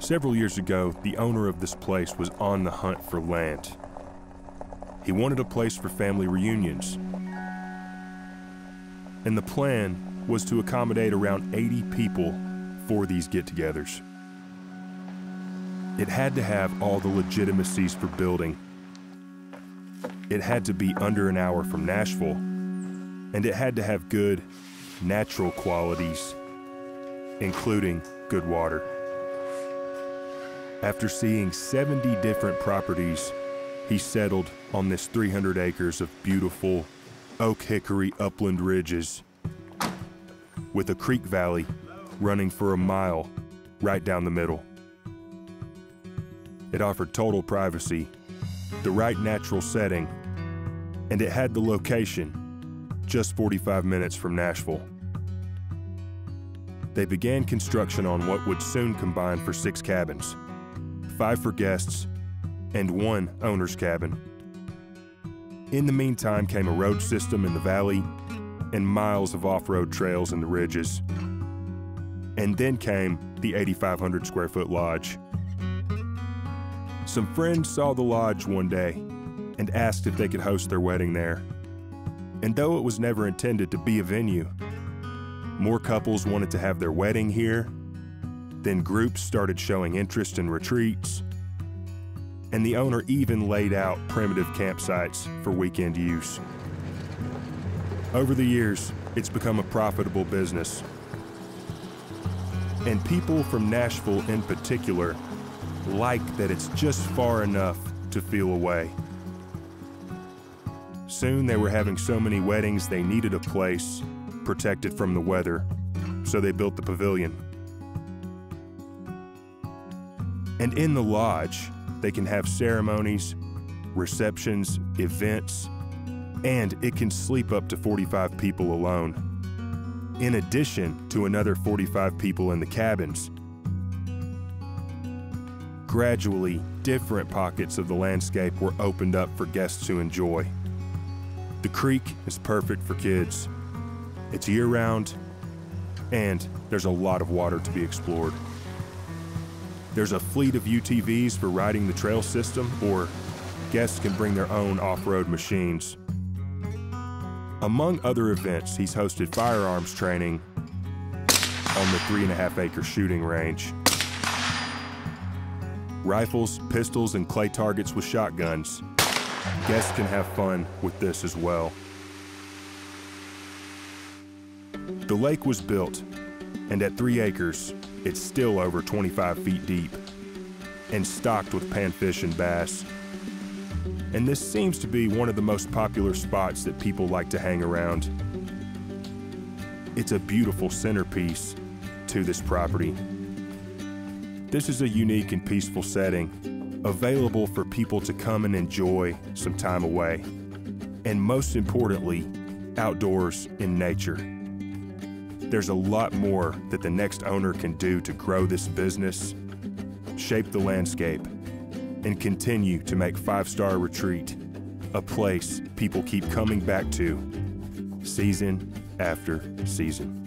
Several years ago, the owner of this place was on the hunt for land. He wanted a place for family reunions. And the plan was to accommodate around 80 people for these get-togethers. It had to have all the legitimacies for building. It had to be under an hour from Nashville, and it had to have good, natural qualities, including good water. After seeing 70 different properties, he settled on this 300 acres of beautiful oak hickory upland ridges with a creek valley running for a mile right down the middle. It offered total privacy, the right natural setting, and it had the location just 45 minutes from Nashville. They began construction on what would soon combine for 6 cabins, 5 for guests and 1 owner's cabin. In the meantime came a road system in the valley and miles of off-road trails in the ridges. And then came the 8,500 square foot lodge. Some friends saw the lodge one day and asked if they could host their wedding there. And though it was never intended to be a venue, more couples wanted to have their wedding here. Then groups started showing interest in retreats, and the owner even laid out primitive campsites for weekend use. Over the years, it's become a profitable business. And people from Nashville in particular like that it's just far enough to feel away. Soon they were having so many weddings they needed a place protected from the weather, so they built the pavilion. And in the lodge, they can have ceremonies, receptions, events, and it can sleep up to 45 people alone, in addition to another 45 people in the cabins. Gradually, different pockets of the landscape were opened up for guests to enjoy. The creek is perfect for kids. It's year-round, and there's a lot of water to be explored. There's a fleet of UTVs for riding the trail system, or guests can bring their own off-road machines. Among other events, he's hosted firearms training on the 3.5-acre shooting range. Rifles, pistols, and clay targets with shotguns. Guests can have fun with this as well. The lake was built, and at 3 acres, it's still over 25 feet deep and stocked with panfish and bass. And this seems to be one of the most popular spots that people like to hang around. It's a beautiful centerpiece to this property. This is a unique and peaceful setting, available for people to come and enjoy some time away, and most importantly, outdoors in nature. There's a lot more that the next owner can do to grow this business, shape the landscape, and continue to make 5-Star Retreat a place people keep coming back to season after season.